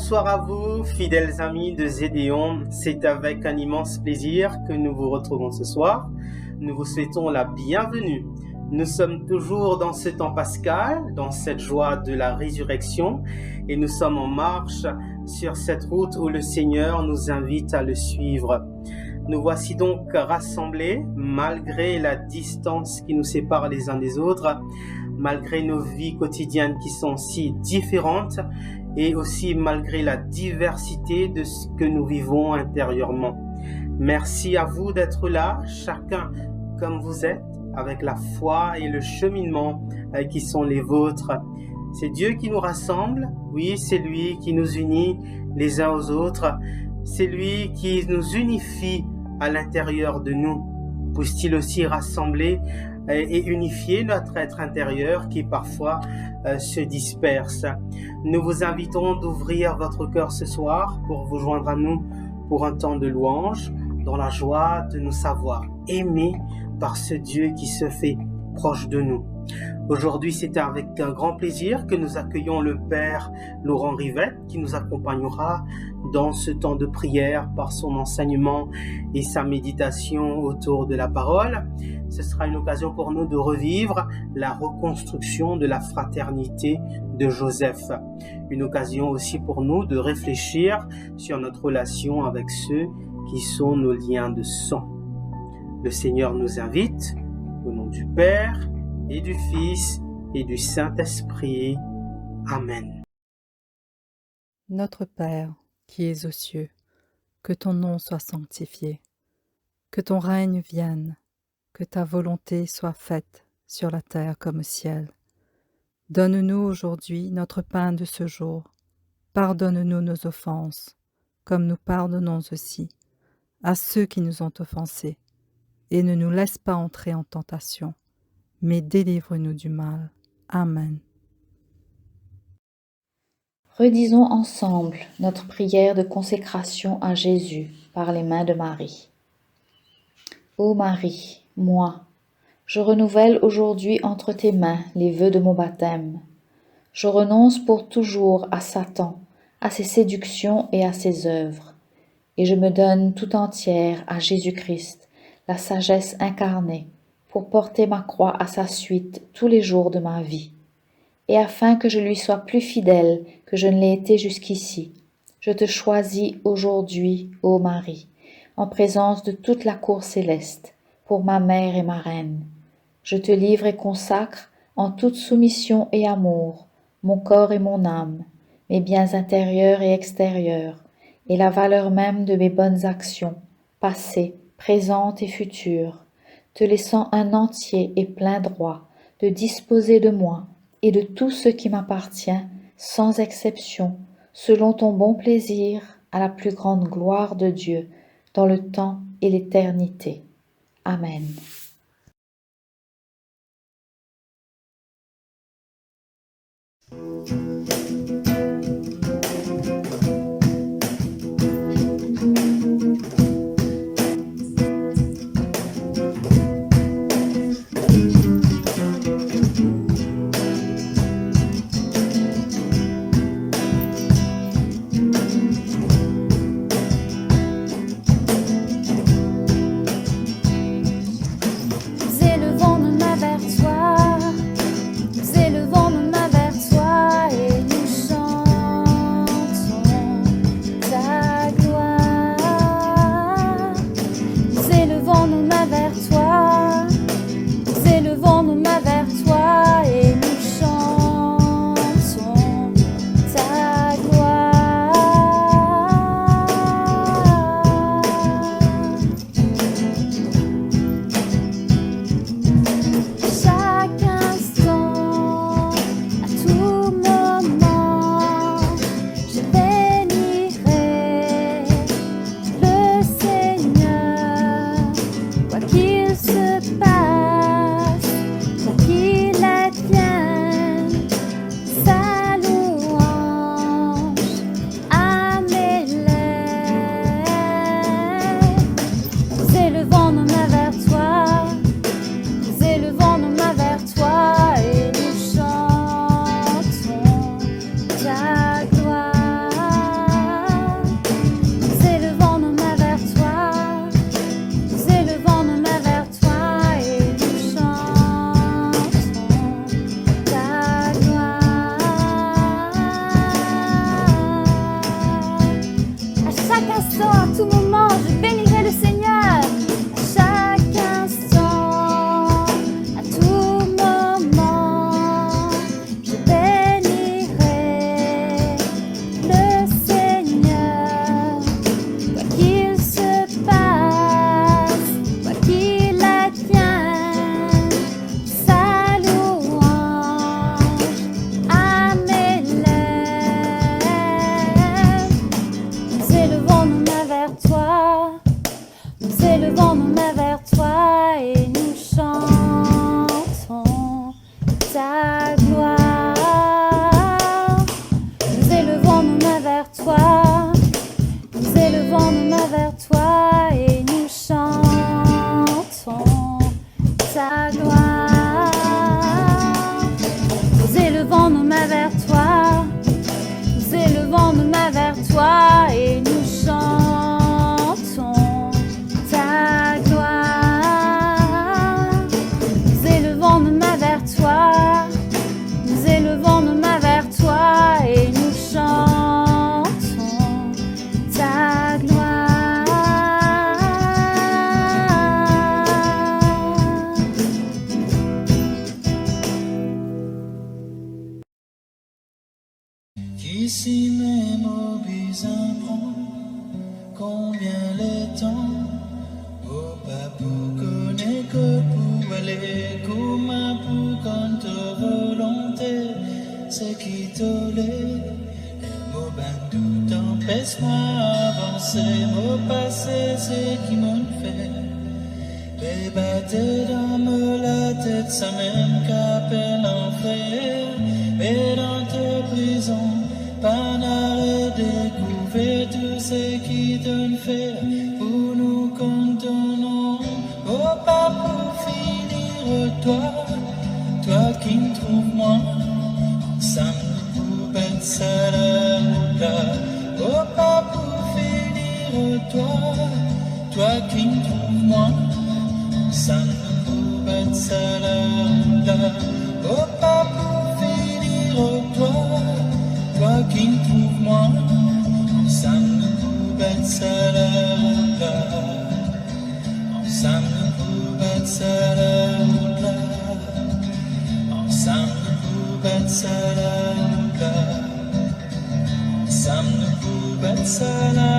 Bonsoir à vous, fidèles amis de Zédéon. C'est avec un immense plaisir que nous vous retrouvons ce soir. Nous vous souhaitons la bienvenue. Nous sommes toujours dans ce temps pascal, dans cette joie de la résurrection, et nous sommes en marche sur cette route où le Seigneur nous invite à le suivre. Nous voici donc rassemblés, malgré la distance qui nous sépare les uns des autres, malgré nos vies quotidiennes qui sont si différentes, et aussi malgré la diversité de ce que nous vivons intérieurement. Merci à vous d'être là, chacun comme vous êtes, avec la foi et le cheminement qui sont les vôtres. C'est Dieu qui nous rassemble, oui, c'est lui qui nous unit les uns aux autres, c'est lui qui nous unifie à l'intérieur de nous. Puisse-t-il aussi rassembler et unifier notre être intérieur qui parfois se disperse. Nous vous invitons d'ouvrir votre cœur ce soir pour vous joindre à nous pour un temps de louange, dans la joie de nous savoir aimés par ce Dieu qui se fait proche de nous. Aujourd'hui, c'est avec un grand plaisir que nous accueillons le Père Laurent Rivette qui nous accompagnera dans ce temps de prière par son enseignement et sa méditation autour de la parole. Ce sera une occasion pour nous de revivre la reconstruction de la fraternité de Joseph. Une occasion aussi pour nous de réfléchir sur notre relation avec ceux qui sont nos liens de sang. Le Seigneur nous invite, au nom du Père, et du Fils, et du Saint-Esprit. Amen. Notre Père, qui es aux cieux, que ton nom soit sanctifié, que ton règne vienne, que ta volonté soit faite sur la terre comme au ciel. Donne-nous aujourd'hui notre pain de ce jour. Pardonne-nous nos offenses, comme nous pardonnons aussi à ceux qui nous ont offensés. Et ne nous laisse pas entrer en tentation, mais délivre-nous du mal. Amen. Redisons ensemble notre prière de consécration à Jésus par les mains de Marie. Ô Marie, moi, je renouvelle aujourd'hui entre tes mains les vœux de mon baptême. Je renonce pour toujours à Satan, à ses séductions et à ses œuvres, et je me donne tout entière à Jésus-Christ, la sagesse incarnée, pour porter ma croix à sa suite tous les jours de ma vie. Et afin que je lui sois plus fidèle que je ne l'ai été jusqu'ici, je te choisis aujourd'hui, ô Marie, en présence de toute la cour céleste, pour ma mère et ma reine. Je te livre et consacre, en toute soumission et amour, mon corps et mon âme, mes biens intérieurs et extérieurs, et la valeur même de mes bonnes actions, passées, présentes et futures, te laissant un entier et plein droit de disposer de moi et de tout ce qui m'appartient, sans exception, selon ton bon plaisir, à la plus grande gloire de Dieu, dans le temps et l'éternité. Amen. Nous élevons nos mains vers toi, nous élevons nos mains vers toi moment, je bénirai le Seigneur. À chaque instant, à tout moment, je bénirai le Seigneur. Quoi qu'il se passe, quoi qu'il advienne, sa louange à mes lèvres. Nous élevons nos mains vers toi, nous élevons nos mains vers toi et nous chantons ta gloire. Nous élevons nos mains vers toi, nous élevons nos mains vers toi et nous chantons ta gloire. Nous élevons nos mains vers toi, nous élevons nos mains vers toi et nous chantons ta gloire. Nous élevons nos mains vers toi, nous élevons nos mains vers toi et nous chantons ta gloire. Qu'ici même au bizarre prend combien le temps au pas pour connaître que pour aller comme pour quand ta volonté c'est qui tolère les mots ben tout empêche-moi avancer mon passé c'est qui m'ont fait les battre dans la tête ça même qu'appelle enfer mais dans ta prison pas découvrir tout ce qui donne faire pour nous condamnons oh pas pour finir toi qui me trouves moi ensemble pour battre ça là oh pas pour finir toi qui me trouves moi ensemble pour battre ça là oh pas pour finir toi qui me trouves moi, ensemble pour battre ça là. Ensemble pour battre ça là. Ensemble pour battre ça là. Ensemble pour battre ça là.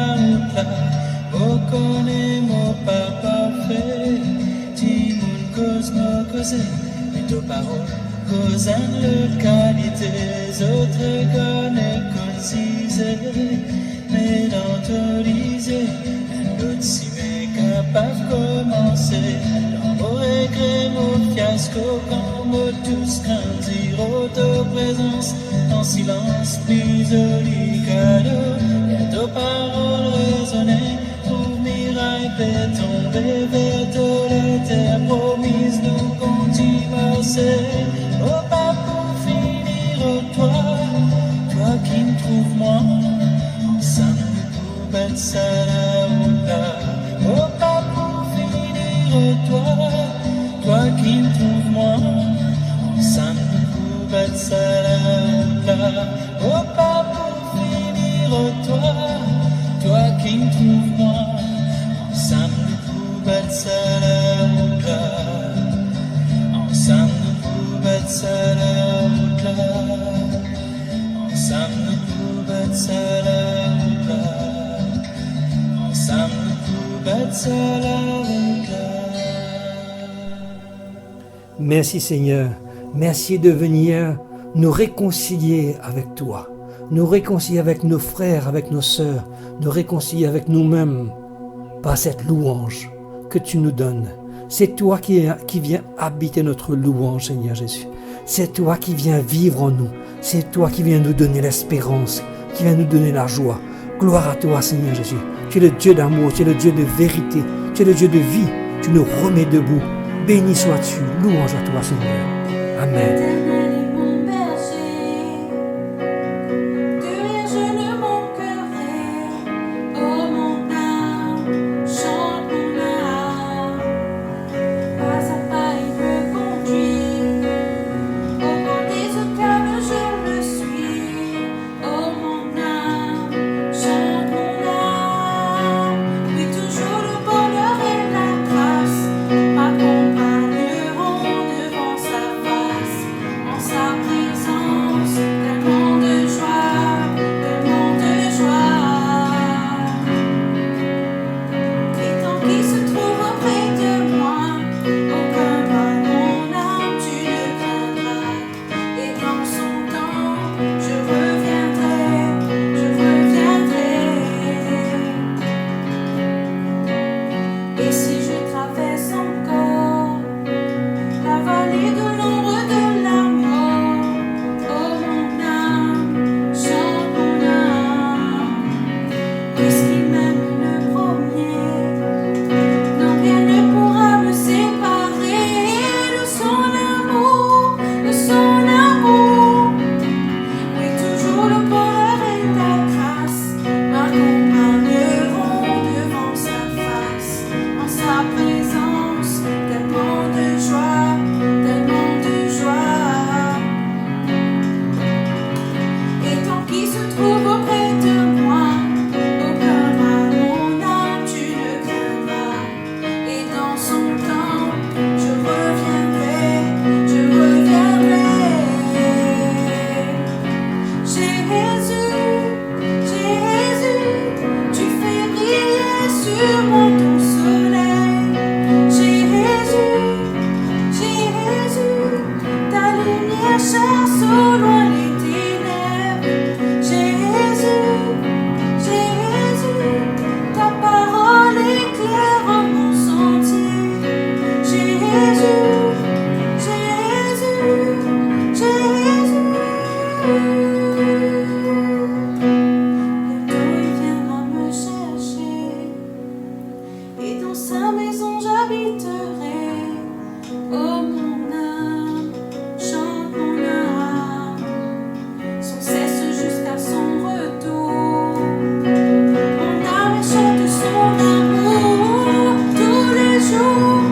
Oh, connais mon pas parfait, dis mon cause, mon cause, et tes paroles. Causant le qualité, autres connaissent concisé, mais dans ton lisée, un autre si mais capable de commencer. Dans vos regrets, mon fiasco, quand vous tous grandir, ta présence, en silence, plus joli cadeau. Et à tes paroles résonner, pour miraille, fait tomber vers la terre promise, nous continuons. Oh pas pour finir toi qui me trouves moi ensemble pour battre ça là. Oh pas pour finir toi qui me trouves moi ensemble pour battre ça là. Oh pas pour finir toi qui me trouves moi ensemble pour battre ça là. Ensemble battre ça là, ensemble pour battre ça là, ensemble pour battre ça là. Merci Seigneur, merci de venir nous réconcilier avec toi, nous réconcilier avec nos frères, avec nos sœurs, nous réconcilier avec nous-mêmes par cette louange que tu nous donnes. C'est toi qui viens habiter notre louange, Seigneur Jésus. C'est toi qui viens vivre en nous. C'est toi qui viens nous donner l'espérance, qui viens nous donner la joie. Gloire à toi, Seigneur Jésus. Tu es le Dieu d'amour, tu es le Dieu de vérité, tu es le Dieu de vie. Tu nous remets debout. Béni sois-tu. Louange à toi, Seigneur. Amen. Oui, éclairant mon sentier. Jésus, Jésus, Jésus. Bientôt il viendra me chercher, et dans sa maison j'habiterai. Oh mon âme, chante mon âme, sans cesse jusqu'à son retour. Mon âme chante son amour tous les jours,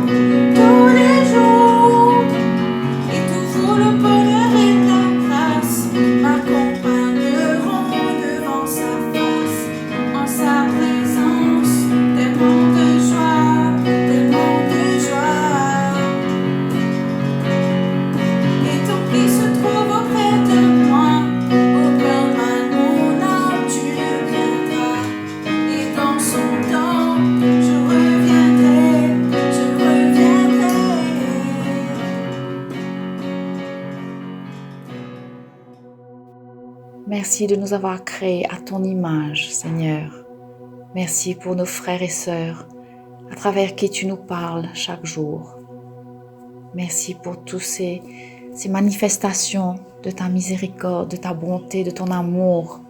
et toujours le bonheur et la grâce m'accompagneront devant sa face, en sa présence, tellement de joie, tellement de joie. Et ton fils se trouve auprès de moi, aucun mal mon âme tu le viendras, et dans son temps je reviendrai, je reviendrai. Merci de nous avoir créés à ton image, Seigneur. Merci pour nos frères et sœurs, à travers qui tu nous parles chaque jour. Merci pour toutes ces manifestations de ta miséricorde, de ta bonté, de ton amour.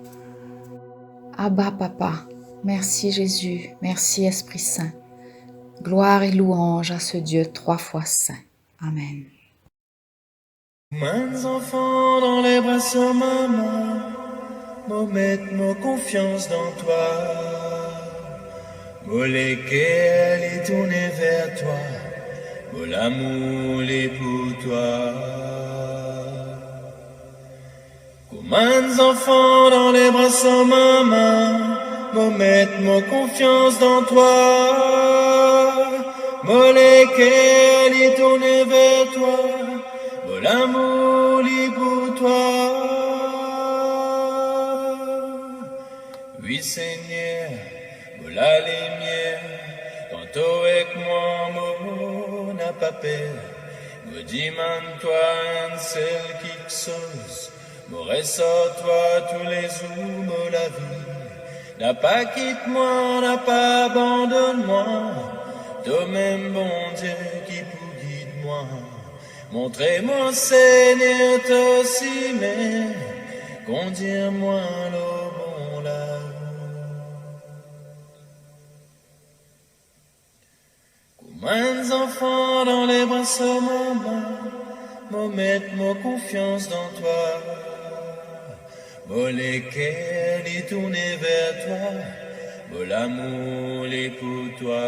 Abba, Papa, merci Jésus, merci Esprit Saint. Gloire et louange à ce Dieu 3 fois saint. Amen. Mains enfants dans les bras sur maman, mo mettre mon confiance dans toi. Mo lesquels est tourné vers toi, mo l'amour est pour toi. Mains enfants dans les bras sur maman, mo mettre mon confiance dans toi. Mo lesquels est tourné vers toi, l'amour est pour toi. Oui Seigneur, la lumière, tantôt avec moi, mon n'a pas peur. Me demande-toi un seul quelque chose, me ressort-toi tous les jours, me la vie. N'a pas quitte-moi, n'a pas abandonne-moi, toi-même bon Dieu qui pour guide-moi. Montrez-moi, Seigneur, toi aussi, mais conduire-moi le bon là. Combien d'enfants dans les bras sur maman, me mettre mon confiance dans toi. Mo lesquels est tourné vers toi, mo l'amour est pour toi.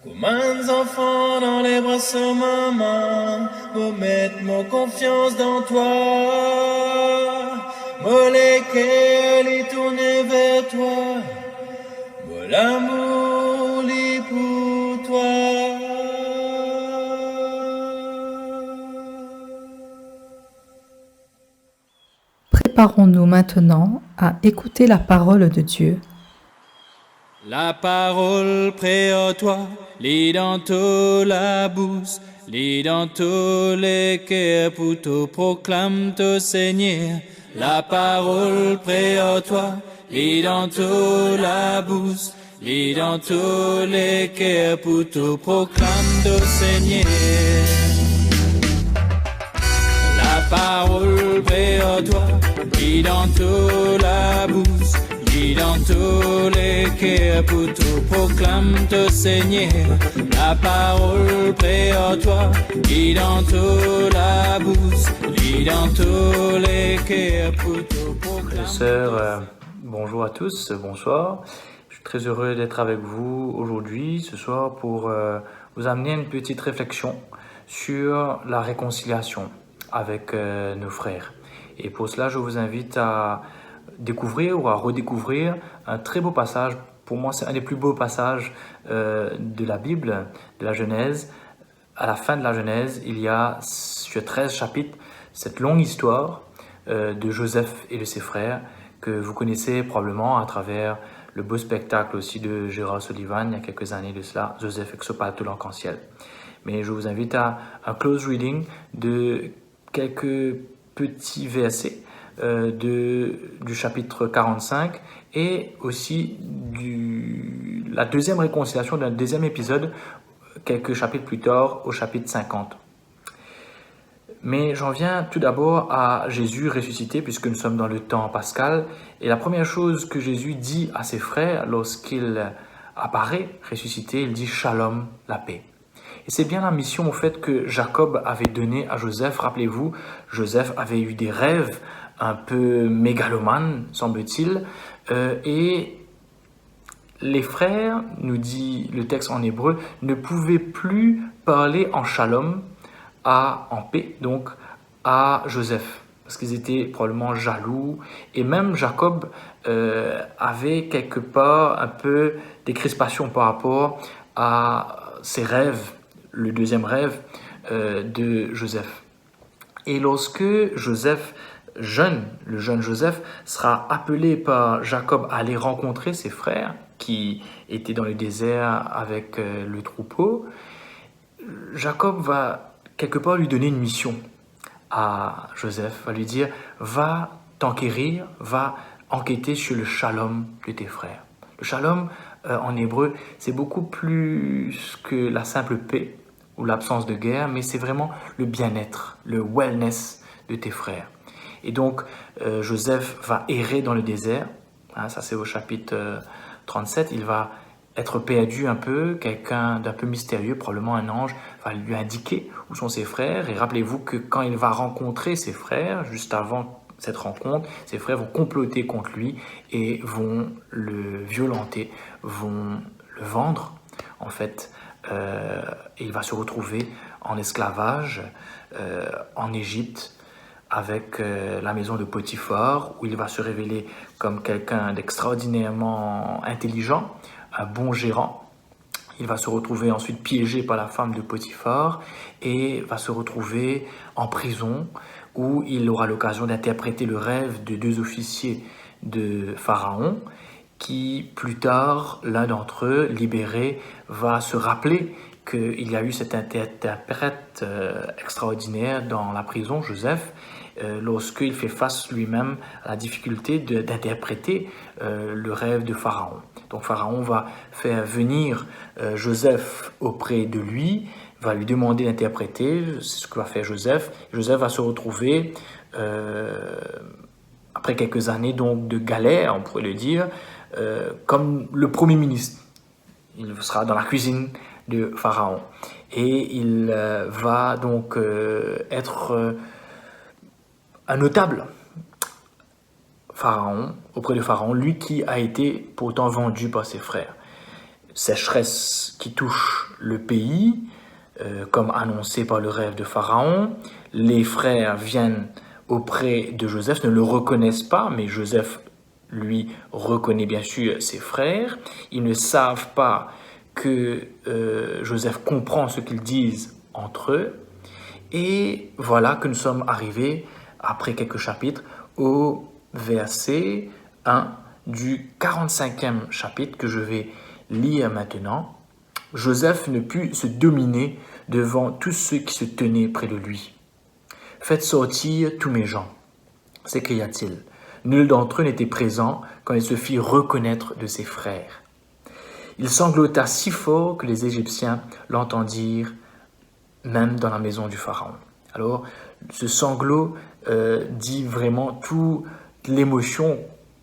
Combien d'enfants dans les bras sur maman, me mettre mon confiance dans toi. Mo lesquels est tourné vers toi, mo l'amour est pour toi. Préparons-nous maintenant à écouter la parole de Dieu. La parole près à toi, lis dans toute la bouche, lis dans tous les cœurs pour te proclame ton Seigneur. La parole près à toi, lis dans toute la bouche, lis dans tous les cœurs pour te proclame ton Seigneur. La parole près à toi, lis dans toute la bouche, lis dans tous les cœurs pour te proclame ton Seigneur. La parole près à toi, lis dans toute la bouche, lis dans tous les cœurs pour te proclame. Sœurs, bonjour à tous, bonsoir. Je suis très heureux d'être avec vous aujourd'hui, ce soir, pour vous amener une petite réflexion sur la réconciliation avec nos frères. Et pour cela, je vous invite à découvrir ou à redécouvrir un très beau passage. Pour moi, c'est un des plus beaux passages de la Bible, de la Genèse. À la fin de la Genèse, il y a sur 13 chapitres cette longue histoire de Joseph et de ses frères que vous connaissez probablement à travers le beau spectacle aussi de Gérard Sullivan il y a quelques années de cela, Joseph Exopate l'arc-en-ciel. Mais je vous invite à un close reading de quelques petits versets du chapitre 45 et aussi la deuxième réconciliation d'un deuxième épisode, quelques chapitres plus tard, au chapitre 50. Mais j'en viens tout d'abord à Jésus ressuscité, puisque nous sommes dans le temps pascal. Et la première chose que Jésus dit à ses frères lorsqu'il apparaît ressuscité, il dit « Shalom, la paix ». Et c'est bien la mission au fait que Jacob avait donnée à Joseph. Rappelez-vous, Joseph avait eu des rêves un peu mégalomanes, semble-t-il. Et les frères, nous dit le texte en hébreu, ne pouvaient plus parler en shalom, en paix, donc à Joseph, parce qu'ils étaient probablement jaloux. Et même Jacob avait quelque part un peu des crispations par rapport à ses rêves, le deuxième rêve de Joseph. Et lorsque Joseph, le jeune Joseph, sera appelé par Jacob à aller rencontrer ses frères qui étaient dans le désert avec le troupeau, Jacob va quelque part lui donner une mission à Joseph, va lui dire « Va t'enquérir, va enquêter sur le shalom de tes frères ». Le shalom, en hébreu, c'est beaucoup plus que la simple paix ou l'absence de guerre, mais c'est vraiment le bien-être, le wellness de tes frères. Et donc, Joseph va errer dans le désert, ça c'est au chapitre 37, il va être perdu un peu, quelqu'un d'un peu mystérieux, probablement un ange, va lui indiquer où sont ses frères. Et rappelez-vous que quand il va rencontrer ses frères, juste avant cette rencontre, ses frères vont comploter contre lui et vont le violenter, vont le vendre, en fait. Et il va se retrouver en esclavage en Égypte avec la maison de Potiphar, où il va se révéler comme quelqu'un d'extraordinairement intelligent, un bon gérant. Il va se retrouver ensuite piégé par la femme de Potiphar et va se retrouver en prison où il aura l'occasion d'interpréter le rêve de 2 officiers de Pharaon qui, plus tard, l'un d'entre eux, libéré, va se rappeler qu'il y a eu cet interprète extraordinaire dans la prison, Joseph, lorsqu'il fait face lui-même à la difficulté d'interpréter le rêve de Pharaon. Donc Pharaon va faire venir Joseph auprès de lui, va lui demander d'interpréter, c'est ce que va faire Joseph. Joseph va se retrouver, après quelques années donc de galère, on pourrait le dire, comme le premier ministre. Il sera dans la cuisine de Pharaon. Et il va donc être un notable Pharaon, auprès de Pharaon, lui qui a été pourtant vendu par ses frères. Sécheresse qui touche le pays, comme annoncé par le rêve de Pharaon. Les frères viennent auprès de Joseph, ne le reconnaissent pas, mais Joseph, lui, reconnaît bien sûr ses frères. Ils ne savent pas que Joseph comprend ce qu'ils disent entre eux. Et voilà que nous sommes arrivés, après quelques chapitres, au verset 1 du 45e chapitre que je vais lire maintenant. Joseph ne put se dominer devant tous ceux qui se tenaient près de lui. « Faites sortir tous mes gens » s'écria-t-il. Nul d'entre eux n'était présent quand il se fit reconnaître de ses frères. Il sanglota si fort que les Égyptiens l'entendirent, même dans la maison du Pharaon. Alors, ce sanglot dit vraiment toute l'émotion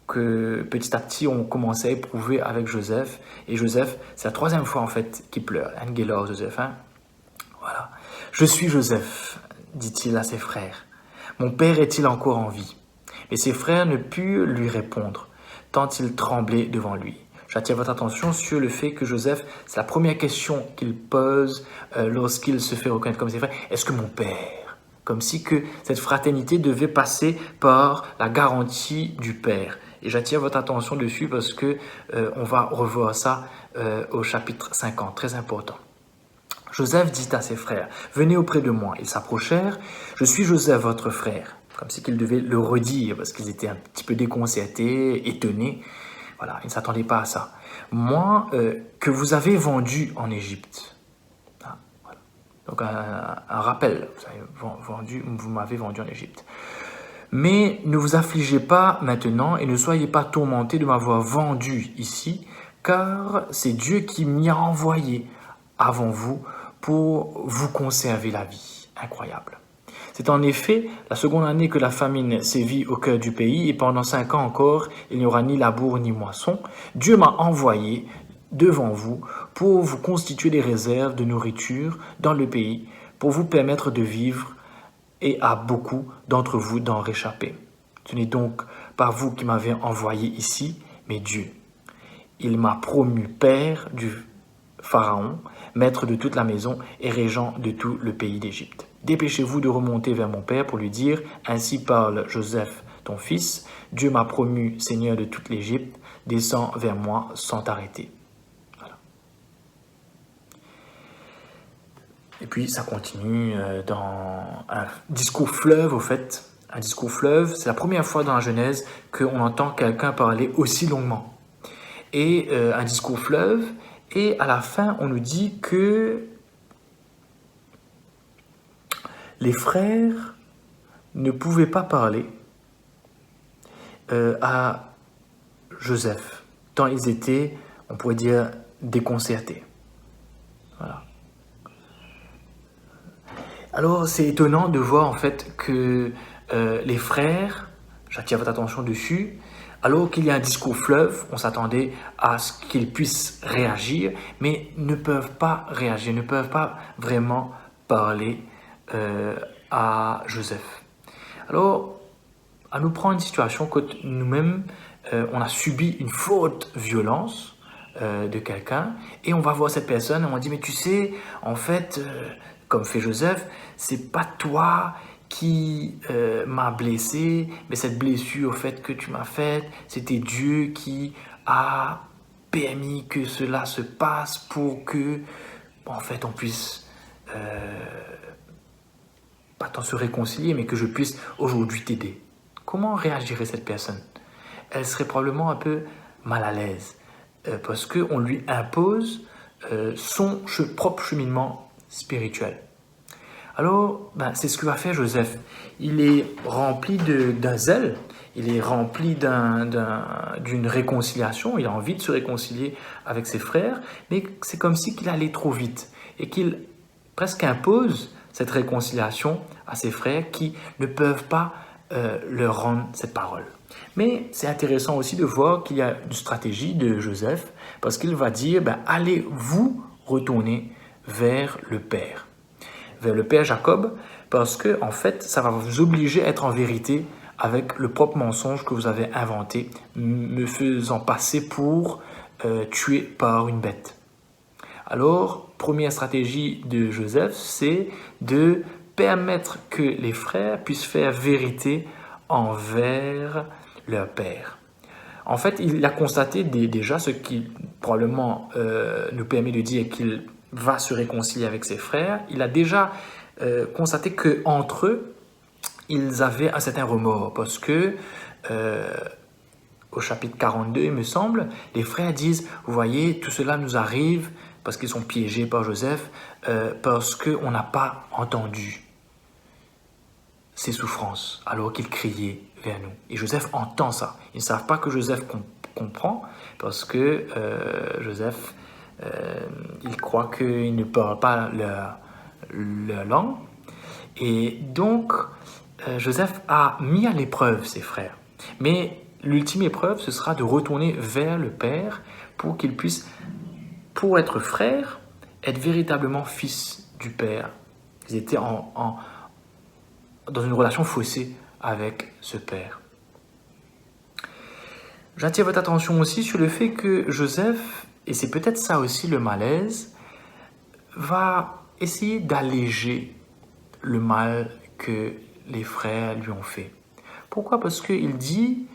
que petit à petit on commençait à éprouver avec Joseph. Et Joseph, c'est la 3e fois en fait qu'il pleure. Angelos Joseph, hein? Voilà. « Je suis Joseph », dit-il à ses frères. « Mon père est-il encore en vie ?» Mais ses frères ne purent lui répondre, tant ils tremblaient devant lui. J'attire votre attention sur le fait que Joseph, c'est la première question qu'il pose lorsqu'il se fait reconnaître comme ses frères. Est-ce que mon père? Comme si que cette fraternité devait passer par la garantie du père. Et j'attire votre attention dessus parce que on va revoir ça au chapitre 50, très important. Joseph dit à ses frères, « Venez auprès de moi. » Ils s'approchèrent. « Je suis Joseph, votre frère. » Comme si qu'ils devaient le redire parce qu'ils étaient un petit peu déconcertés, étonnés. Voilà, ils ne s'attendaient pas à ça. « Moi, que vous avez vendu en Égypte. » Donc un rappel, vous m'avez vendu en Égypte. Mais ne vous affligez pas maintenant et ne soyez pas tourmentés de m'avoir vendu ici, car c'est Dieu qui m'y a envoyé avant vous pour vous conserver la vie. Incroyable. C'est en effet la seconde année que la famine sévit au cœur du pays et pendant 5 ans encore, il n'y aura ni labour ni moisson. Dieu m'a envoyé devant vous pour vous constituer des réserves de nourriture dans le pays, pour vous permettre de vivre et à beaucoup d'entre vous d'en réchapper. Ce n'est donc pas vous qui m'avez envoyé ici, mais Dieu. Il m'a promu père du Pharaon, maître de toute la maison et régent de tout le pays d'Égypte. Dépêchez-vous de remonter vers mon père pour lui dire, ainsi parle Joseph, ton fils, Dieu m'a promu seigneur de toute l'Égypte, descends vers moi sans t'arrêter. Voilà. Et puis ça continue dans un discours fleuve, au fait. Un discours fleuve, c'est la première fois dans la Genèse qu'on entend quelqu'un parler aussi longuement. Et un discours fleuve, et à la fin, on nous dit que les frères ne pouvaient pas parler à Joseph, tant ils étaient, on pourrait dire, déconcertés. Voilà. Alors, c'est étonnant de voir en fait que les frères, j'attire votre attention dessus, alors qu'il y a un discours fleuve, on s'attendait à ce qu'ils puissent réagir, mais ne peuvent pas réagir, ne peuvent pas vraiment parler à Joseph. Alors, à nous prendre une situation que nous-mêmes, on a subi une faute violence de quelqu'un, et on va voir cette personne, et on dit, mais tu sais, en fait, comme fait Joseph, c'est pas toi qui m'a blessé, mais cette blessure, au fait que tu m'as faite, c'était Dieu qui a permis que cela se passe pour que, en fait, on puisse pas tant se réconcilier, mais que je puisse aujourd'hui t'aider. Comment réagirait cette personne? Elle serait probablement un peu mal à l'aise, parce qu'on lui impose son propre cheminement spirituel. Alors, c'est ce que va faire Joseph. Il est rempli d'un zèle, il est rempli d'une réconciliation, il a envie de se réconcilier avec ses frères, mais c'est comme si qu'il allait trop vite et qu'il presque impose cette réconciliation à ses frères qui ne peuvent pas leur rendre cette parole. Mais c'est intéressant aussi de voir qu'il y a une stratégie de Joseph, parce qu'il va dire, allez vous retourner vers le Père. Vers le Père Jacob, parce que en fait, ça va vous obliger à être en vérité avec le propre mensonge que vous avez inventé, me faisant passer pour tué par une bête. Alors, première stratégie de Joseph, c'est de permettre que les frères puissent faire vérité envers leur père. En fait, il a constaté déjà ce qui probablement nous permet de dire qu'il va se réconcilier avec ses frères. Il a déjà constaté qu'entre eux, ils avaient un certain remords parce que au chapitre 42, il me semble, les frères disent, vous voyez, tout cela nous arrive parce qu'ils sont piégés par Joseph, parce qu'on n'a pas entendu ses souffrances alors qu'il criait vers nous. Et Joseph entend ça. Ils ne savent pas que Joseph comprend parce que Joseph, il croit qu'ils ne parlent pas leur langue. Et donc, Joseph a mis à l'épreuve ses frères. Mais l'ultime épreuve, ce sera de retourner vers le Père pour qu'il puisse, pour être frère, être véritablement fils du Père. Ils étaient dans une relation faussée avec ce Père. J'attire votre attention aussi sur le fait que Joseph, et c'est peut-être ça aussi le malaise, va essayer d'alléger le mal que les frères lui ont fait. Pourquoi? Parce qu'il dit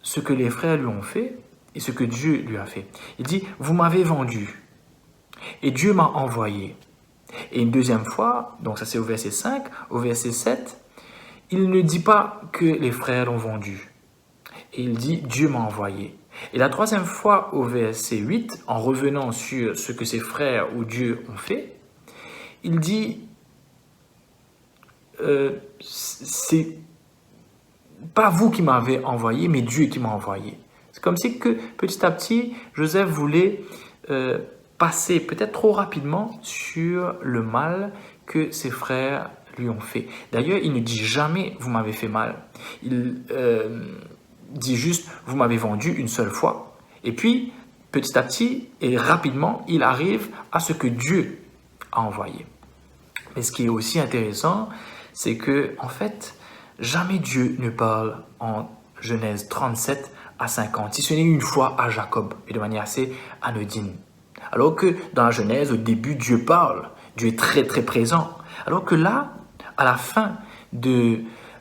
ce que les frères lui ont fait et ce que Dieu lui a fait. Il dit, vous m'avez vendu et Dieu m'a envoyé. Et une deuxième fois, donc ça c'est au verset 5, au verset 7, il ne dit pas que les frères l'ont vendu. Et il dit, Dieu m'a envoyé. Et la troisième fois, au verset 8, en revenant sur ce que ses frères ou Dieu ont fait, il dit, c'est pas vous qui m'avez envoyé, mais Dieu qui m'a envoyé. C'est comme si que petit à petit, Joseph voulait passer peut-être trop rapidement sur le mal que ses frères lui ont fait. D'ailleurs, il ne dit jamais « vous m'avez fait mal ». Il dit juste « vous m'avez vendu une seule fois ». Et puis, petit à petit et rapidement, il arrive à ce que Dieu a envoyé. Mais ce qui est aussi intéressant, c'est que en fait, jamais Dieu ne parle en Genèse 37 à 50, si ce n'est une fois à Jacob, et de manière assez anodine. Alors que dans la Genèse, au début, Dieu parle, Dieu est très très présent. Alors que là, à la fin de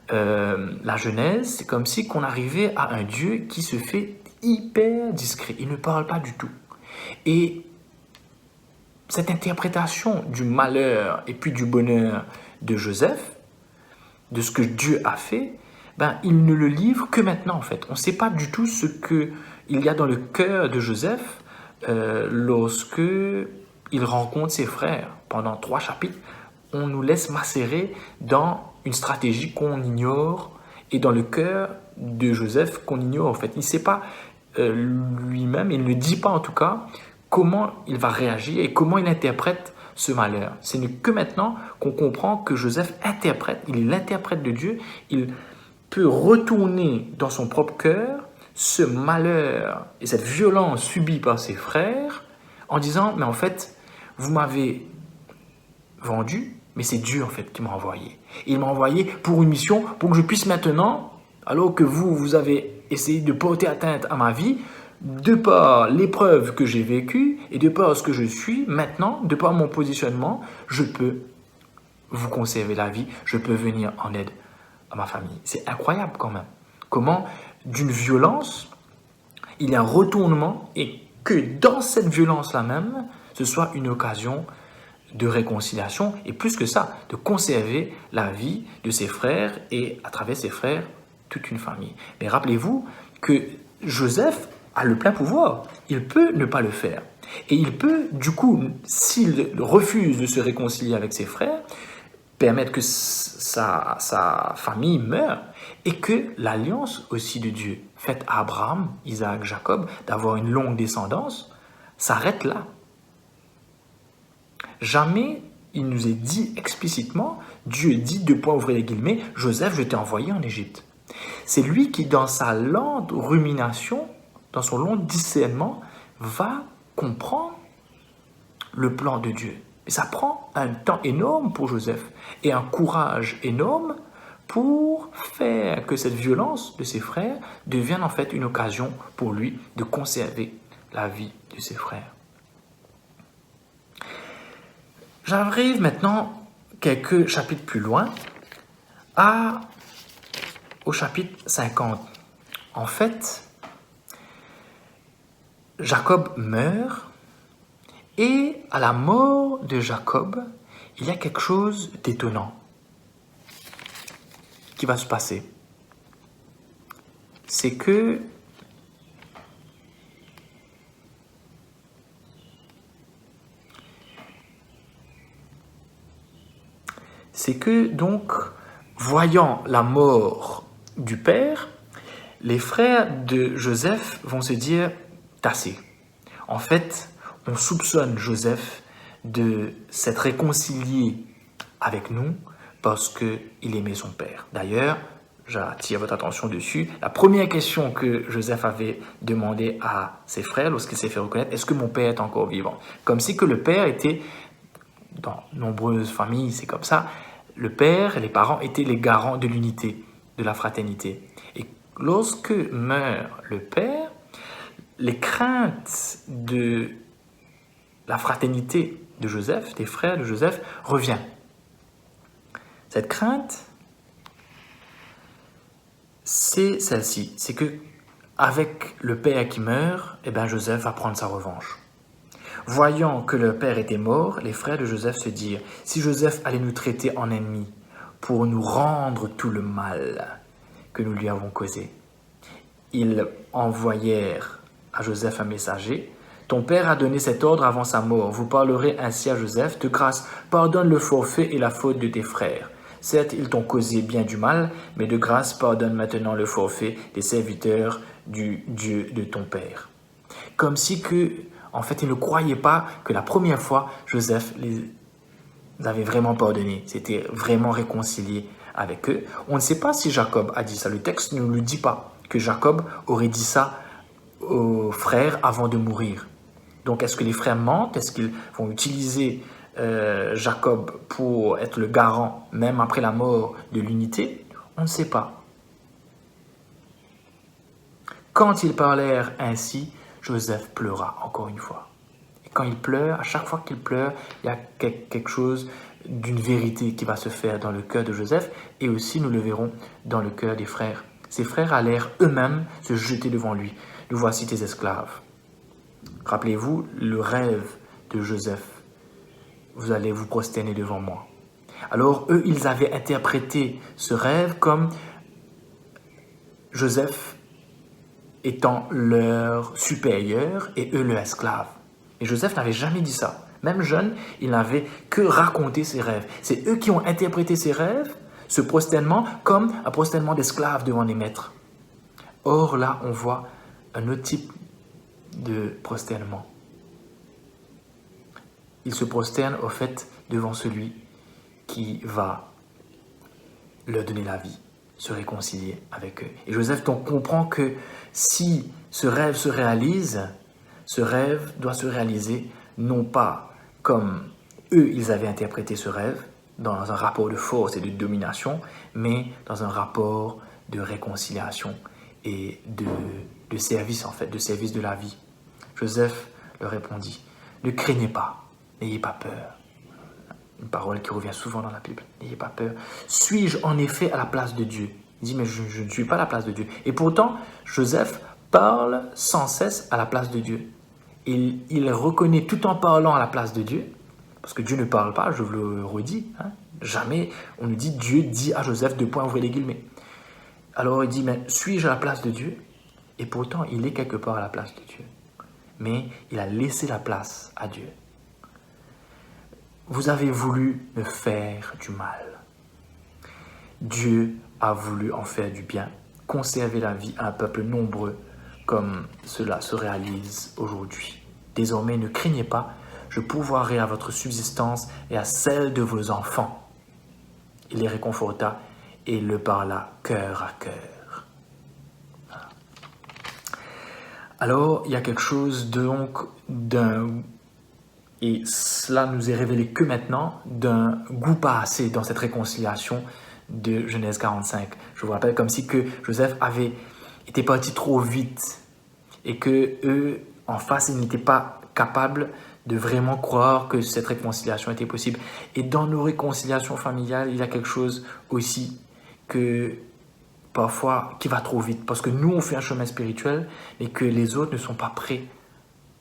la Genèse, c'est comme si qu'on arrivait à un Dieu qui se fait hyper discret, il ne parle pas du tout. Et cette interprétation du malheur et puis du bonheur de Joseph, de ce que Dieu a fait, ben, il ne le livre que maintenant en fait. On ne sait pas du tout ce qu'il y a dans le cœur de Joseph lorsque il rencontre ses frères. Pendant 3 chapitres, on nous laisse macérer dans une stratégie qu'on ignore et dans le cœur de Joseph qu'on ignore en fait. Il ne sait pas lui-même, il ne dit pas en tout cas comment il va réagir et comment il interprète ce malheur. Ce n'est que maintenant qu'on comprend que Joseph interprète, il est l'interprète de Dieu, il peut retourner dans son propre cœur ce malheur et cette violence subie par ses frères en disant, mais en fait, vous m'avez vendu, mais c'est Dieu en fait qui m'a envoyé. Et il m'a envoyé pour une mission, pour que je puisse maintenant, alors que vous avez essayé de porter atteinte à ma vie, de par l'épreuve que j'ai vécue et de par ce que je suis, maintenant, de par mon positionnement, je peux vous conserver la vie, je peux venir en aide à ma famille. C'est incroyable quand même. Comment, d'une violence, il y a un retournement et que dans cette violence-là même, ce soit une occasion de réconciliation et plus que ça, de conserver la vie de ses frères et à travers ses frères, toute une famille. Mais rappelez-vous que Joseph a le plein pouvoir. Il peut ne pas le faire. Et il peut, du coup, s'il refuse de se réconcilier avec ses frères, permettre que sa famille meure et que l'alliance aussi de Dieu, faite à Abraham, Isaac, Jacob, d'avoir une longue descendance, s'arrête là. Jamais il nous est dit explicitement, Dieu dit, 2 points ouvrez les guillemets, Joseph, je t'ai envoyé en Égypte. C'est lui qui, dans sa lente rumination, dans son long discernement, va comprendre le plan de Dieu. Et ça prend un temps énorme pour Joseph et un courage énorme pour faire que cette violence de ses frères devienne en fait une occasion pour lui de conserver la vie de ses frères. J'arrive maintenant quelques chapitres plus loin au chapitre 50. En fait, Jacob meurt et à la mort de Jacob, il y a quelque chose d'étonnant qui va se passer. C'est que donc, voyant la mort du père, les frères de Joseph vont se dire « Tassé ». En fait, on soupçonne Joseph de s'être réconcilié avec nous parce qu'il aimait son père. D'ailleurs, j'attire votre attention dessus. La première question que Joseph avait demandé à ses frères lorsqu'il s'est fait reconnaître, est-ce que mon père est encore vivant? Comme si que le père était, dans nombreuses familles, c'est comme ça, le père et les parents étaient les garants de l'unité, de la fraternité. Et lorsque meurt le père, les craintes de la fraternité de Joseph, des frères de Joseph, revient. Cette crainte, c'est celle-ci, c'est que avec le père qui meurt, Joseph va prendre sa revanche. Voyant que leur père était mort, les frères de Joseph se dirent, si Joseph allait nous traiter en ennemis pour nous rendre tout le mal que nous lui avons causé. Ils envoyèrent à Joseph un messager. Ton père a donné cet ordre avant sa mort. Vous parlerez ainsi à Joseph. De grâce, pardonne le forfait et la faute de tes frères. Certes, ils t'ont causé bien du mal, mais de grâce pardonne maintenant le forfait des serviteurs du Dieu de ton Père. » Comme si que, en fait, ils ne croyaient pas que la première fois, Joseph les avait vraiment pardonné, s'était vraiment réconcilié avec eux. On ne sait pas si Jacob a dit ça. Le texte ne nous le dit pas, que Jacob aurait dit ça aux frères avant de mourir. Donc, est-ce que les frères mentent? Est-ce qu'ils vont utiliser Jacob pour être le garant, même après la mort de l'unité? On ne sait pas. Quand ils parlèrent ainsi, Joseph pleura encore une fois. Et quand il pleure, à chaque fois qu'il pleure, il y a quelque chose d'une vérité qui va se faire dans le cœur de Joseph, et aussi, nous le verrons, dans le cœur des frères. Ses frères allèrent eux-mêmes se jeter devant lui. Nous voici tes esclaves. Rappelez-vous le rêve de Joseph. Vous allez vous prosterner devant moi. Alors, eux, ils avaient interprété ce rêve comme Joseph étant leur supérieur et eux leur esclave. Et Joseph n'avait jamais dit ça. Même jeune, il n'avait que raconté ses rêves. C'est eux qui ont interprété ses rêves, ce prosternement, comme un prosternement d'esclaves devant les maîtres. Or, là, on voit un autre type de prosternement. Il se prosterne au fait devant celui qui va leur donner la vie, se réconcilier avec eux. Et Joseph donc comprend que si ce rêve se réalise, ce rêve doit se réaliser non pas comme eux, ils avaient interprété ce rêve, dans un rapport de force et de domination, mais dans un rapport de réconciliation et de service, en fait, de service de la vie. Joseph leur répondit, « Ne craignez pas, n'ayez pas peur. » Une parole qui revient souvent dans la Bible. « N'ayez pas peur. Suis-je en effet à la place de Dieu ?» Il dit, « Mais je ne suis pas à la place de Dieu. » Et pourtant, Joseph parle sans cesse à la place de Dieu. Il reconnaît tout en parlant à la place de Dieu, parce que Dieu ne parle pas, je vous le redis, hein, jamais on nous dit Dieu dit à Joseph, ouvrez les guillemets. Alors il dit, mais suis-je à la place de Dieu? Et pourtant, il est quelque part à la place de Dieu. Mais il a laissé la place à Dieu. Vous avez voulu me faire du mal. Dieu a voulu en faire du bien, conserver la vie à un peuple nombreux, comme cela se réalise aujourd'hui. Désormais, ne craignez pas, je pourvoirai à votre subsistance et à celle de vos enfants. Il les réconforta et le parla cœur à cœur. Alors, il y a quelque chose et cela nous est révélé que maintenant, d'un goût pas assez dans cette réconciliation de Genèse 45. Je vous rappelle comme si que Joseph était parti trop vite et que eux, en face, ils n'étaient pas capables de vraiment croire que cette réconciliation était possible. Et dans nos réconciliations familiales, il y a quelque chose aussi que parfois qui va trop vite, parce que nous, on fait un chemin spirituel, mais que les autres ne sont pas prêts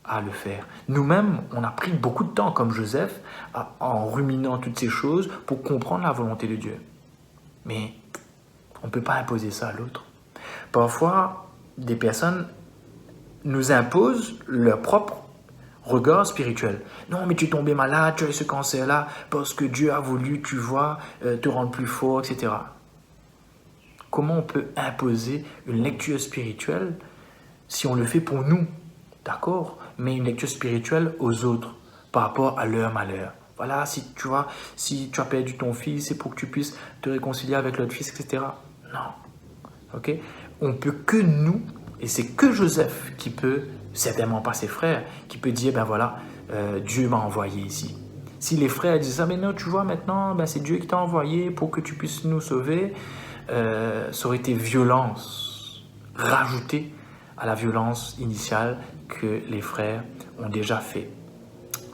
à le faire. Nous-mêmes, on a pris beaucoup de temps, comme Joseph, en ruminant toutes ces choses pour comprendre la volonté de Dieu. Mais on ne peut pas imposer ça à l'autre. Parfois, des personnes nous imposent leur propre regard spirituel. Non, mais tu es tombé malade, tu as eu ce cancer-là, parce que Dieu a voulu, tu vois, te rendre plus fort, etc. Comment on peut imposer une lecture spirituelle si on le fait pour nous, d'accord, mais une lecture spirituelle aux autres par rapport à leur malheur. Voilà, si tu as perdu ton fils, c'est pour que tu puisses te réconcilier avec l'autre fils, etc. Non. Ok? On peut que nous, et c'est que Joseph qui peut, certainement pas ses frères, qui peut dire, ben voilà, Dieu m'a envoyé ici. Si les frères disent ça, mais non, tu vois, maintenant, ben c'est Dieu qui t'a envoyé pour que tu puisses nous sauver, ça aurait été violence rajoutée à la violence initiale que les frères ont déjà fait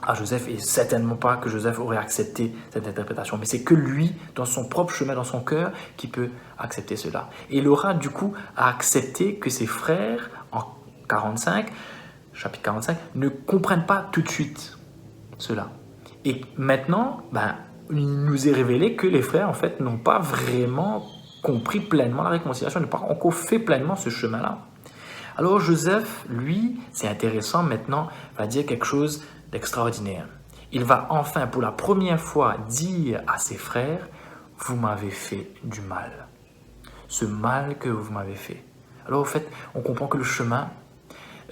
à Joseph, et certainement pas que Joseph aurait accepté cette interprétation, mais c'est que lui, dans son propre chemin, dans son cœur, qui peut accepter cela. Et il aura du coup à accepter que ses frères, en chapitre 45, ne comprennent pas tout de suite cela. Et maintenant, il nous est révélé que les frères, en fait, n'ont pas vraiment compris pleinement la réconciliation, n'ont pas encore fait pleinement ce chemin-là. Alors Joseph, lui, c'est intéressant maintenant, va dire quelque chose d'extraordinaire. Il va enfin, pour la première fois, dire à ses frères, vous m'avez fait du mal. Ce mal que vous m'avez fait. Alors, au fait, on comprend que le chemin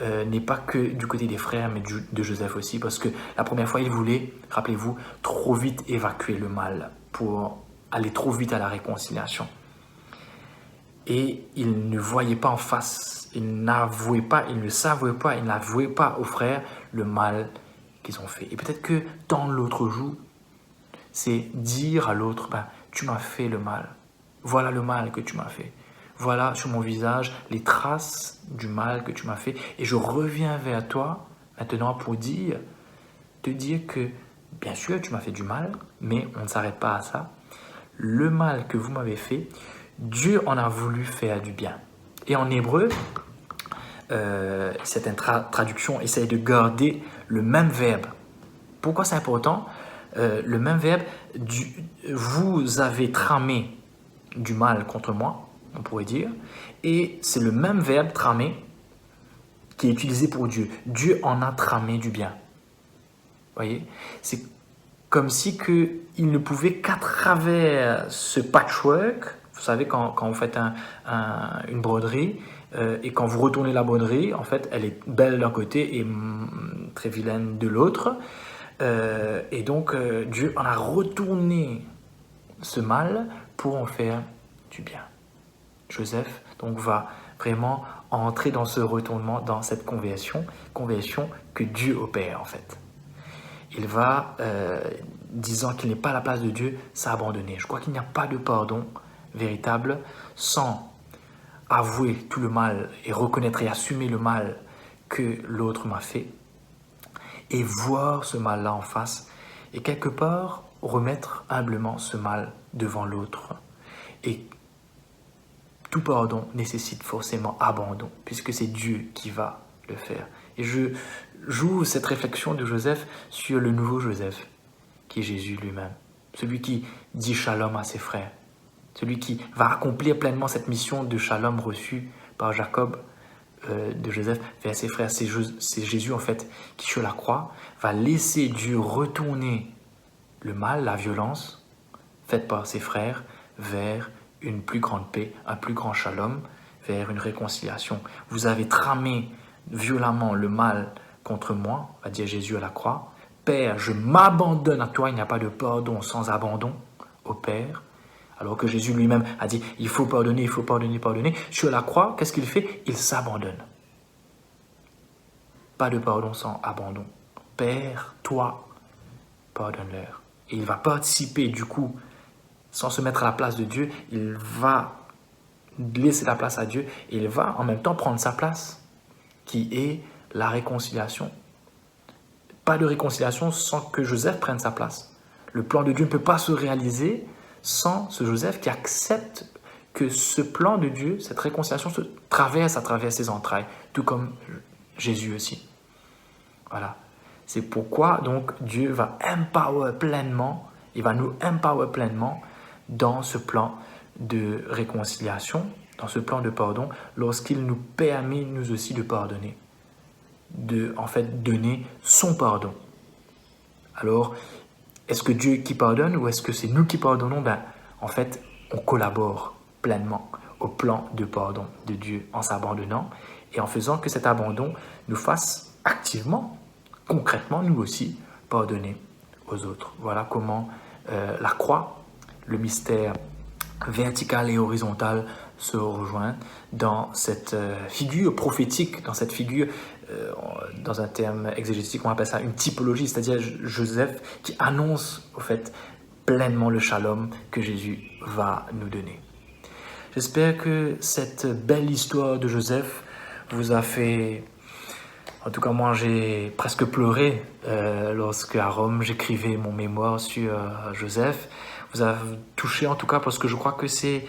n'est pas que du côté des frères, mais de Joseph aussi, parce que la première fois, il voulait, rappelez-vous, trop vite évacuer le mal pour aller trop vite à la réconciliation. Et il ne voyait pas en face, il n'avouait pas, il ne s'avouait pas, il n'avouait pas aux frères le mal qu'ils ont fait. Et peut-être que dans l'autre joue, c'est dire à l'autre, tu m'as fait le mal, voilà le mal que tu m'as fait. Voilà sur mon visage les traces du mal que tu m'as fait. Et je reviens vers toi maintenant pour te dire que, bien sûr, tu m'as fait du mal, mais on ne s'arrête pas à ça. Le mal que vous m'avez fait, Dieu en a voulu faire du bien. Et en hébreu, certaines traductions essayent de garder le même verbe. Pourquoi c'est important? Le même verbe, vous avez tramé du mal contre moi, on pourrait dire, et c'est le même verbe tramé qui est utilisé pour Dieu. Dieu en a tramé du bien. Voyez, c'est comme si il ne pouvait qu'à travers ce patchwork. Vous savez, quand vous faites une broderie et quand vous retournez la broderie, en fait, elle est belle d'un côté et très vilaine de l'autre. Et donc, Dieu en a retourné ce mal pour en faire du bien. Joseph donc va vraiment entrer dans ce retournement, dans cette conversion que Dieu opère en fait. Il va, disant qu'il n'est pas à la place de Dieu, s'abandonner. Je crois qu'il n'y a pas de pardon véritable sans avouer tout le mal et reconnaître et assumer le mal que l'autre m'a fait et voir ce mal-là en face et quelque part remettre humblement ce mal devant l'autre. Et tout pardon nécessite forcément abandon, puisque c'est Dieu qui va le faire. Et je joue cette réflexion de Joseph sur le nouveau Joseph, qui est Jésus lui-même. Celui qui dit shalom à ses frères. Celui qui va accomplir pleinement cette mission de shalom reçue par Jacob de Joseph vers ses frères. C'est Jésus en fait qui sur la croix va laisser Dieu retourner le mal, la violence faite par ses frères vers une plus grande paix, un plus grand shalom, vers une réconciliation. Vous avez tramé violemment le mal contre moi, va dire Jésus à la croix. Père, je m'abandonne à toi. Il n'y a pas de pardon sans abandon au Père. Alors que Jésus lui-même a dit, il faut pardonner, il faut pardonner, pardonner. Sur la croix, qu'est-ce qu'il fait? Il s'abandonne. Pas de pardon sans abandon. Père, toi, pardonne-leur. Et il va participer du coup, sans se mettre à la place de Dieu, il va laisser la place à Dieu et il va en même temps prendre sa place, qui est la réconciliation. Pas de réconciliation sans que Joseph prenne sa place. Le plan de Dieu ne peut pas se réaliser sans ce Joseph qui accepte que ce plan de Dieu, cette réconciliation se traverse à travers ses entrailles, tout comme Jésus aussi. Voilà. C'est pourquoi donc Dieu va empower pleinement, il va nous empower pleinement dans ce plan de réconciliation, dans ce plan de pardon, lorsqu'il nous permet nous aussi de pardonner, de en fait donner son pardon. Alors, est-ce que Dieu qui pardonne ou est-ce que c'est nous qui pardonnons? En fait, on collabore pleinement au plan de pardon de Dieu en s'abandonnant et en faisant que cet abandon nous fasse activement, concrètement, nous aussi, pardonner aux autres. Voilà comment la croix, le mystère vertical et horizontal se rejoignent dans cette figure prophétique, dans cette figure, dans un terme exégétique, on appelle ça une typologie, c'est-à-dire Joseph qui annonce au fait pleinement le shalom que Jésus va nous donner. J'espère que cette belle histoire de Joseph vous a fait... En tout cas, moi, j'ai presque pleuré lorsque à Rome, j'écrivais mon mémoire sur Joseph. Vous a touché en tout cas parce que je crois que c'est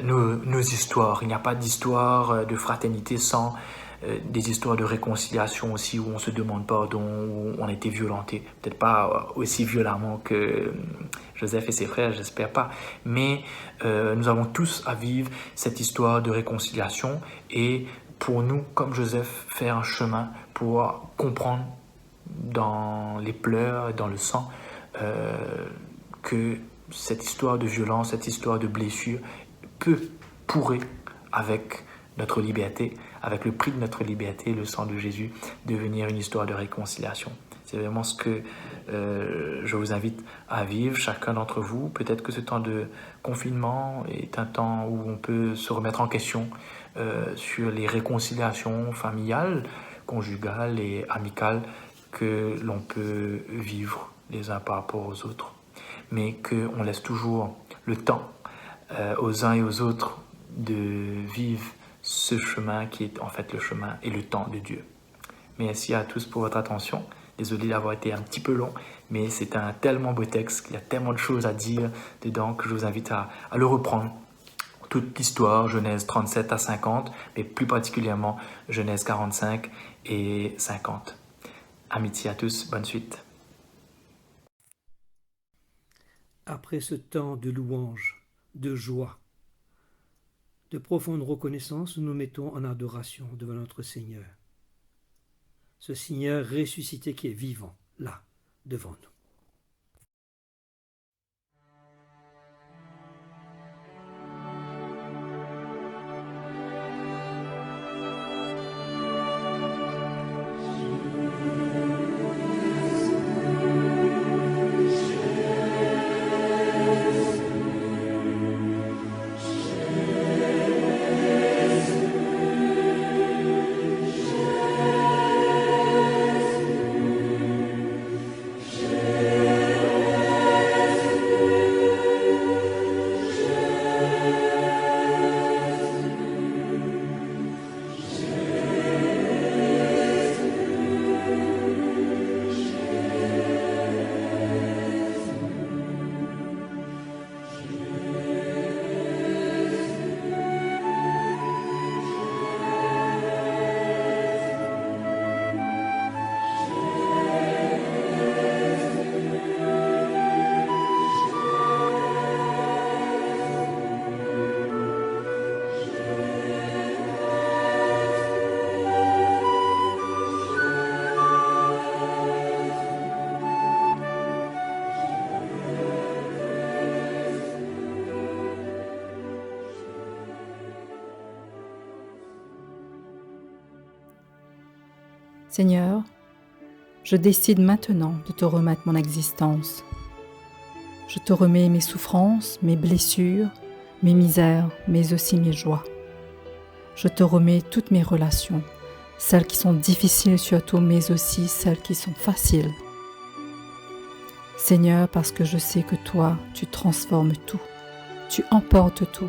nos histoires. Il n'y a pas d'histoire de fraternité sans des histoires de réconciliation aussi où on se demande pardon, où on a été violenté. Peut-être pas aussi violemment que Joseph et ses frères, j'espère pas. Mais nous avons tous à vivre cette histoire de réconciliation et pour nous, comme Joseph, faire un chemin pour comprendre dans les pleurs, dans le sang, que cette histoire de violence, cette histoire de blessure pourrait, avec notre liberté, avec le prix de notre liberté, le sang de Jésus, devenir une histoire de réconciliation. C'est vraiment ce que je vous invite à vivre, chacun d'entre vous. Peut-être que ce temps de confinement est un temps où on peut se remettre en question sur les réconciliations familiales, conjugales et amicales que l'on peut vivre les uns par rapport aux autres. Mais qu'on laisse toujours le temps aux uns et aux autres de vivre ce chemin qui est en fait le chemin et le temps de Dieu. Merci à tous pour votre attention. Désolé d'avoir été un petit peu long, mais c'est un tellement beau texte, il y a tellement de choses à dire dedans que je vous invite à le reprendre. Toute l'histoire, Genèse 37 à 50, mais plus particulièrement Genèse 45 et 50. Amitié à tous, bonne suite. Après ce temps de louange, de joie, de profonde reconnaissance, nous nous mettons en adoration devant notre Seigneur. Ce Seigneur ressuscité qui est vivant, là, devant nous. Seigneur, je décide maintenant de te remettre mon existence. Je te remets mes souffrances, mes blessures, mes misères, mais aussi mes joies. Je te remets toutes mes relations, celles qui sont difficiles surtout, mais aussi celles qui sont faciles. Seigneur, parce que je sais que toi, tu transformes tout, tu emportes tout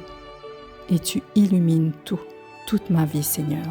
et tu illumines tout, toute ma vie, Seigneur.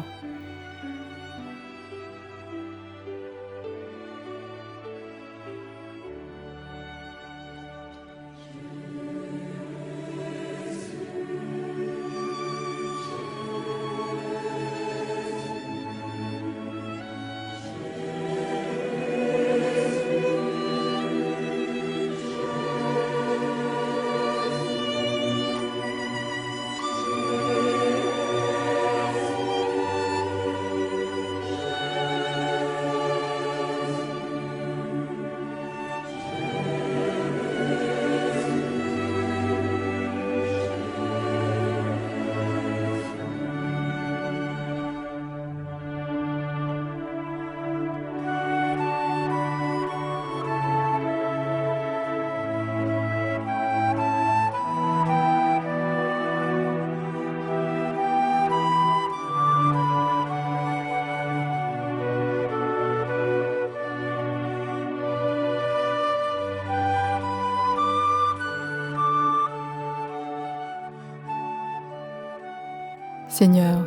Seigneur,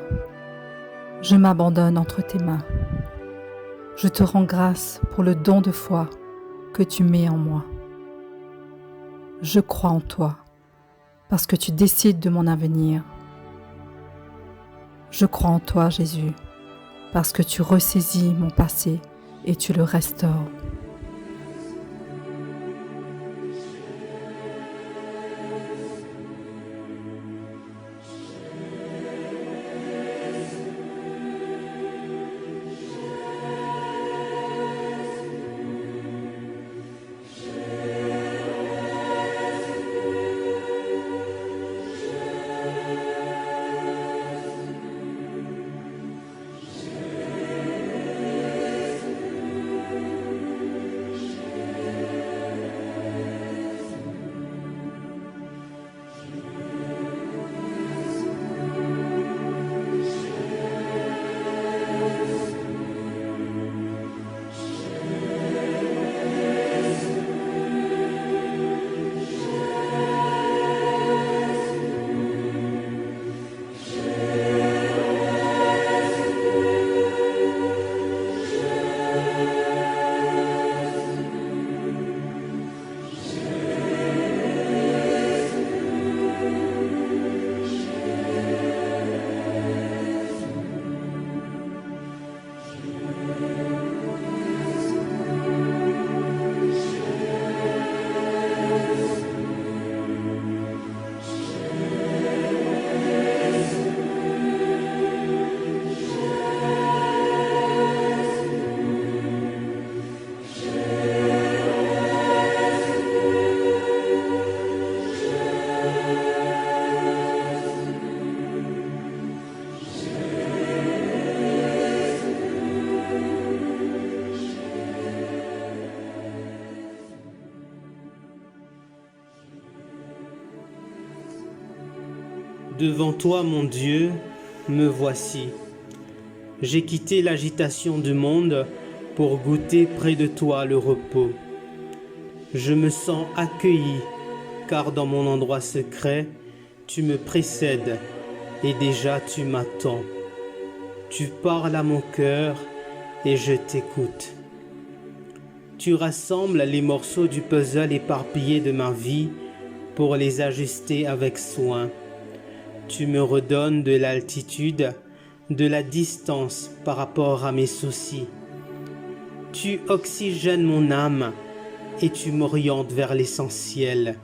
je m'abandonne entre tes mains. Je te rends grâce pour le don de foi que tu mets en moi. Je crois en toi parce que tu décides de mon avenir. Je crois en toi, Jésus, parce que tu ressaisis mon passé et tu le restaures. Devant toi, mon Dieu, me voici. J'ai quitté l'agitation du monde pour goûter près de toi le repos. Je me sens accueilli, car dans mon endroit secret, tu me précèdes et déjà tu m'attends. Tu parles à mon cœur et je t'écoute. Tu rassembles les morceaux du puzzle éparpillé de ma vie pour les ajuster avec soin. Tu me redonnes de l'altitude, de la distance par rapport à mes soucis. Tu oxygènes mon âme et tu m'orientes vers l'essentiel.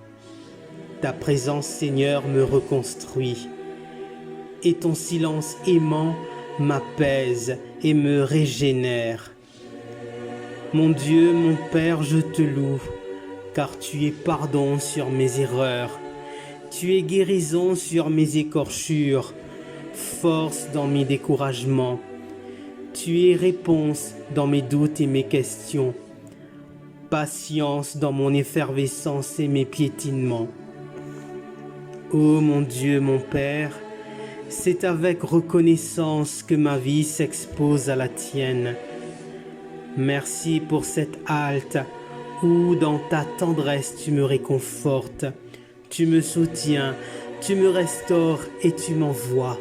Ta présence, Seigneur, me reconstruit. Et ton silence aimant m'apaise et me régénère. Mon Dieu, mon Père, je te loue, car tu es pardon sur mes erreurs. Tu es guérison sur mes écorchures, force dans mes découragements. Tu es réponse dans mes doutes et mes questions, patience dans mon effervescence et mes piétinements. Ô mon Dieu, mon Père, c'est avec reconnaissance que ma vie s'expose à la tienne. Merci pour cette halte où dans ta tendresse tu me réconfortes. Tu me soutiens, tu me restaures et tu m'envoies.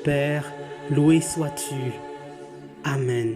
Père, loué sois-tu. Amen.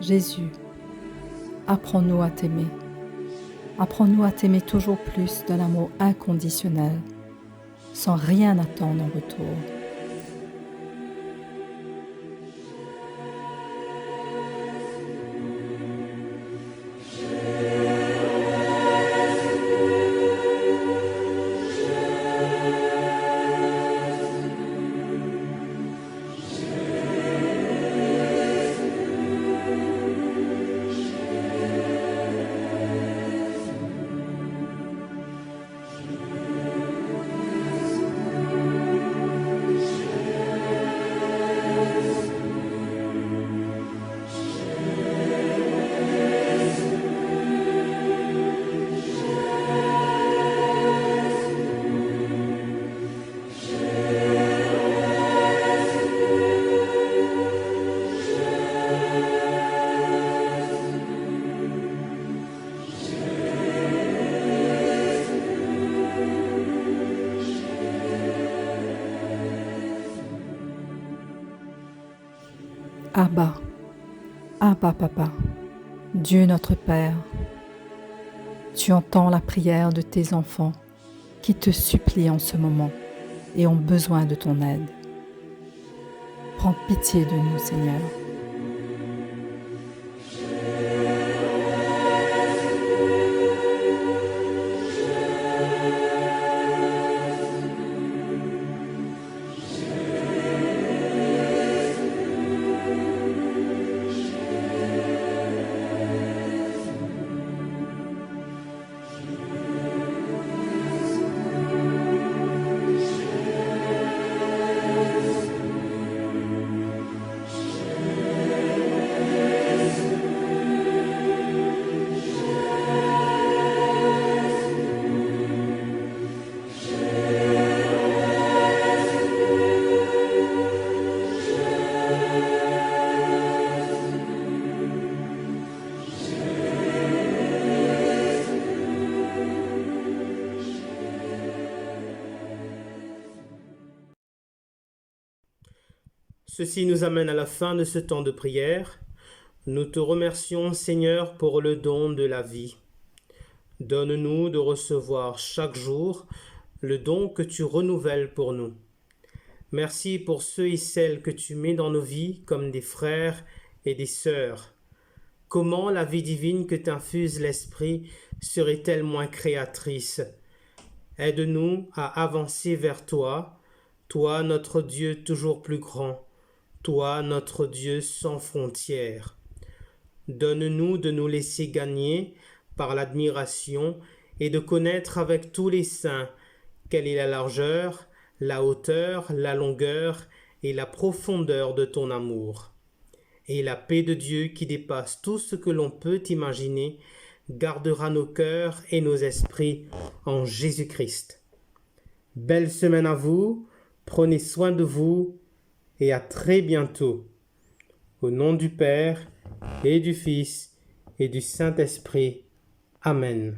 Jésus, apprends-nous à t'aimer. Apprends-nous à t'aimer toujours plus d'un amour inconditionnel, sans rien attendre en retour. Abba, Abba Papa, Dieu notre Père, tu entends la prière de tes enfants qui te supplient en ce moment et ont besoin de ton aide. Prends pitié de nous, Seigneur. Ceci nous amène à la fin de ce temps de prière. Nous te remercions, Seigneur, pour le don de la vie. Donne-nous de recevoir chaque jour le don que tu renouvelles pour nous. Merci pour ceux et celles que tu mets dans nos vies comme des frères et des sœurs. Comment la vie divine que t'infuse l'Esprit serait-elle moins créatrice? Aide-nous à avancer vers toi, toi notre Dieu toujours plus grand, toi notre Dieu sans frontières. Donne-nous de nous laisser gagner par l'admiration et de connaître avec tous les saints quelle est la largeur, la hauteur, la longueur et la profondeur de ton amour. Et la paix de Dieu qui dépasse tout ce que l'on peut imaginer gardera nos cœurs et nos esprits en Jésus-Christ. Belle semaine à vous, prenez soin de vous et à très bientôt. Au nom du Père et du Fils et du Saint-Esprit. Amen.